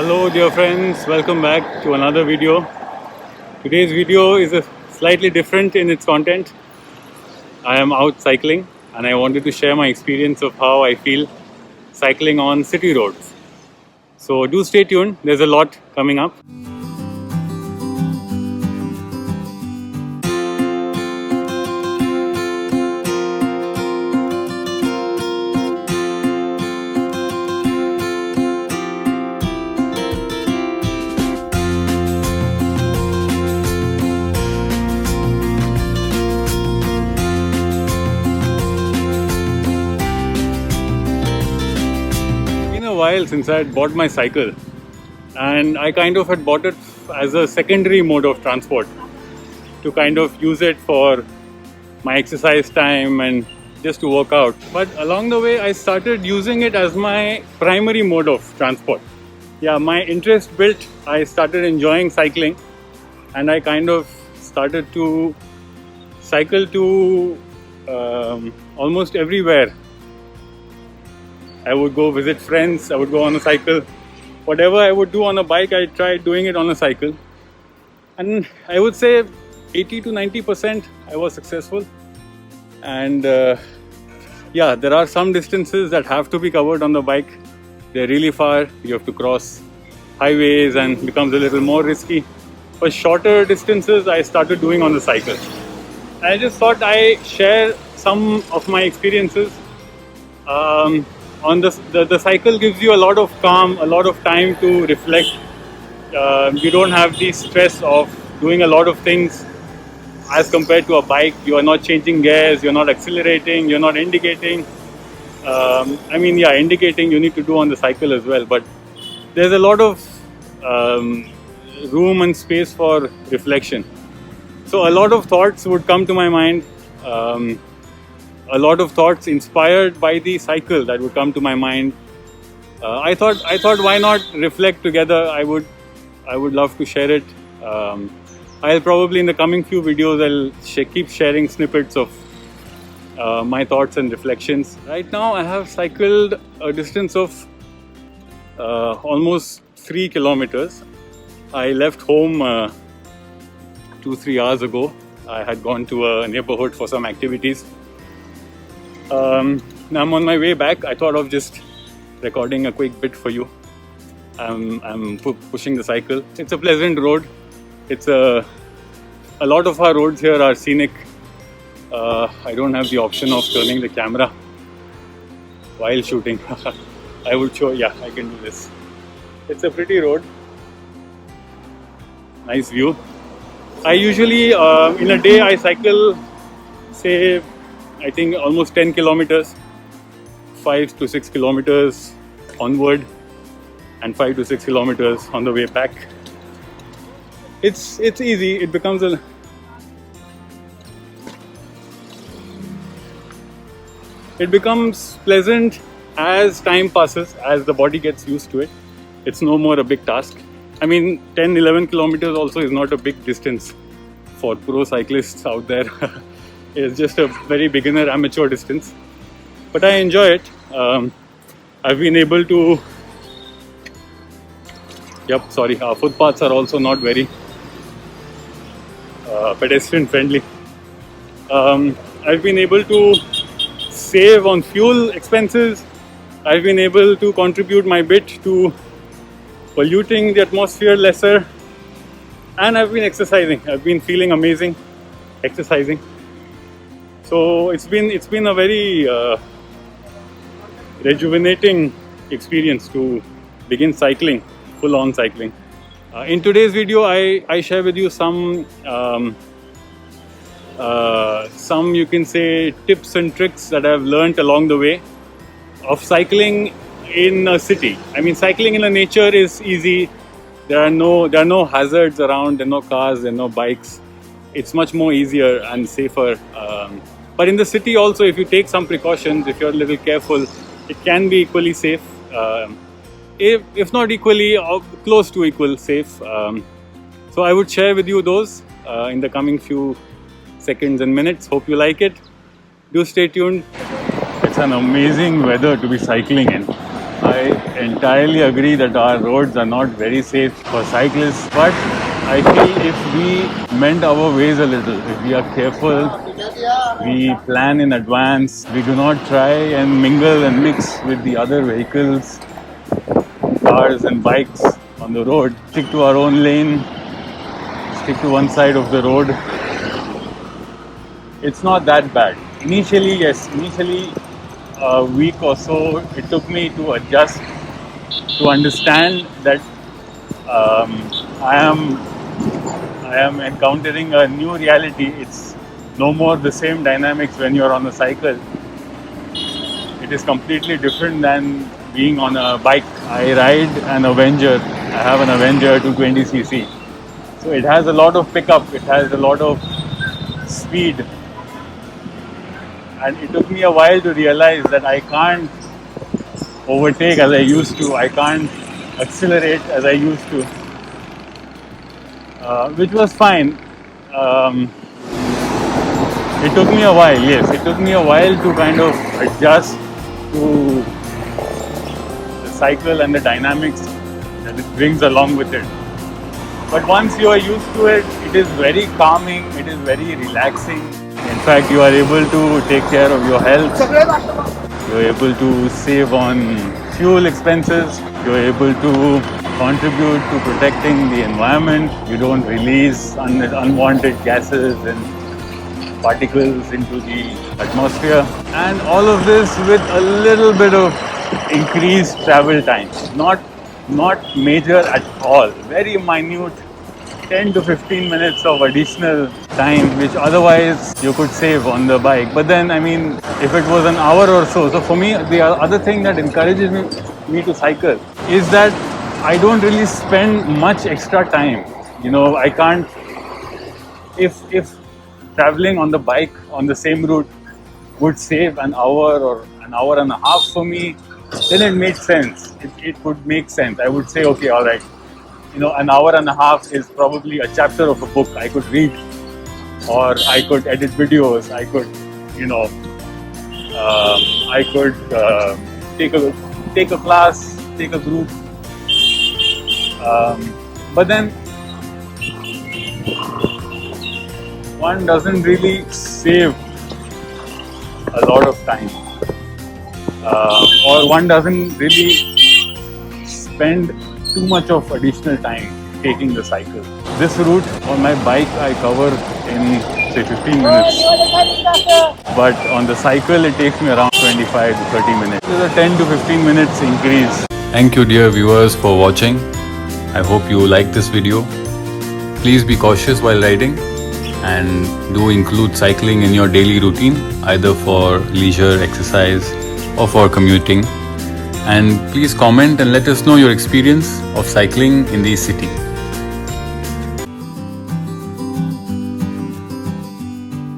Hello dear friends, welcome back to another video. Today's video is slightly different in its content. I am out cycling and I wanted to share my experience of how I feel cycling on city roads. So do stay tuned, there's a lot coming up. While since I had bought my cycle, and I kind of had bought it as a secondary mode of transport to kind of use it for my exercise time and just to work out. But along the way I started using it as my primary mode of transport. Yeah, my interest built, I started enjoying cycling and I kind of started to cycle to almost everywhere. I would go visit friends, I would go on a cycle. Whatever I would do on a bike, I tried doing it on a cycle. And I would say 80 to 90% I was successful. And yeah, there are some distances that have to be covered on the bike. They're really far, you have to cross highways and it becomes a little more risky. For shorter distances, I started doing on the cycle. I just thought I share some of my experiences. On the cycle gives you a lot of calm, a lot of time to reflect. You don't have the stress of doing a lot of things as compared to a bike. You are not changing gears, you're not accelerating, you're not indicating. I mean, yeah, indicating you need to do on the cycle as well, but there's a lot of room and space for reflection. So a lot of thoughts would come to my mind. A lot of thoughts inspired by the cycle that would come to my mind. I thought why not reflect together. I would love to share it. I'll probably in the coming few videos I'll keep sharing snippets of my thoughts and reflections. Right now I have cycled a distance of almost 3 kilometers. I left home 2-3 hours ago. I had gone to a neighborhood for some activities. Now I'm on my way back. I thought of just recording a quick bit for you. I'm pushing the cycle. It's a pleasant road. It's a lot of our roads here are scenic. I don't have the option of turning the camera while shooting. I would show, yeah, I can do this. It's a pretty road. Nice view. I usually, in a day, I cycle, say, I think almost 10 kilometers, 5 to 6 kilometers onward and 5 to 6 kilometers on the way back. It's easy. It becomes pleasant as time passes, as the body gets used to it. It's no more a big task. I mean, 10-11 kilometers also is not a big distance for pro cyclists out there. It's just a very beginner amateur distance, but I enjoy it. I've been able to, our footpaths are also not very pedestrian friendly. I've been able to save on fuel expenses. I've been able to contribute my bit to polluting the atmosphere lesser, and I've been exercising. I've been feeling amazing exercising. So it's been a very rejuvenating experience to begin cycling, full-on cycling. In today's video, I share with you some you can say tips and tricks that I've learnt along the way of cycling in a city. I mean, cycling in the nature is easy. There are no hazards around. There are no cars. There are no bikes. It's much more easier and safer. But in the city also, if you take some precautions, if you're a little careful, it can be equally safe. If not equally, close to equal safe. So I would share with you those in the coming few seconds and minutes. Hope you like it. Do stay tuned. It's an amazing weather to be cycling in. I entirely agree that our roads are not very safe for cyclists, but I feel if we mend our ways a little, if we are careful, we plan in advance, we do not try and mingle and mix with the other vehicles, cars and bikes on the road, stick to our own lane, stick to one side of the road, it's not that bad. Initially, yes, a week or so, it took me to adjust, to understand that um, I am encountering a new reality. It's no more the same dynamics when you're on a cycle. It is completely different than being on a bike. I ride an Avenger. I have an Avenger 220cc. So it has a lot of pickup. It has a lot of speed. And it took me a while to realize that I can't overtake as I used to. I can't accelerate as I used to, which was fine. Um, it took me a while, yes. It took me a while to kind of adjust to the cycle and the dynamics that it brings along with it. But once you are used to it, it is very calming, it is very relaxing. In fact, you are able to take care of your health. You're able to save on fuel expenses. You're able to contribute to protecting the environment. You don't release unwanted gases and particles into the atmosphere. And all of this with a little bit of increased travel time. Not major at all. Very minute, 10 to 15 minutes of additional time, which otherwise you could save on the bike. But then, I mean, if it was an hour or so for me, the other thing that encourages me to cycle is that I don't really spend much extra time. You know, I can't, if traveling on the bike on the same route would save an hour or an hour and a half for me, then it makes sense. It would make sense. I would say, okay, all right, you know, an hour and a half is probably a chapter of a book I could read, or I could edit videos, I could, you know, I could take a class, take a group. But then one doesn't really save a lot of time, or one doesn't really spend too much of additional time taking the cycle. This route on my bike I cover in say 15 minutes, but on the cycle it takes me around 25 to 30 minutes. There's a 10 to 15 minutes increase. Thank you, dear viewers, for watching. I hope you like this video. Please be cautious while riding and do include cycling in your daily routine, either for leisure exercise or for commuting. And please comment and let us know your experience of cycling in the city.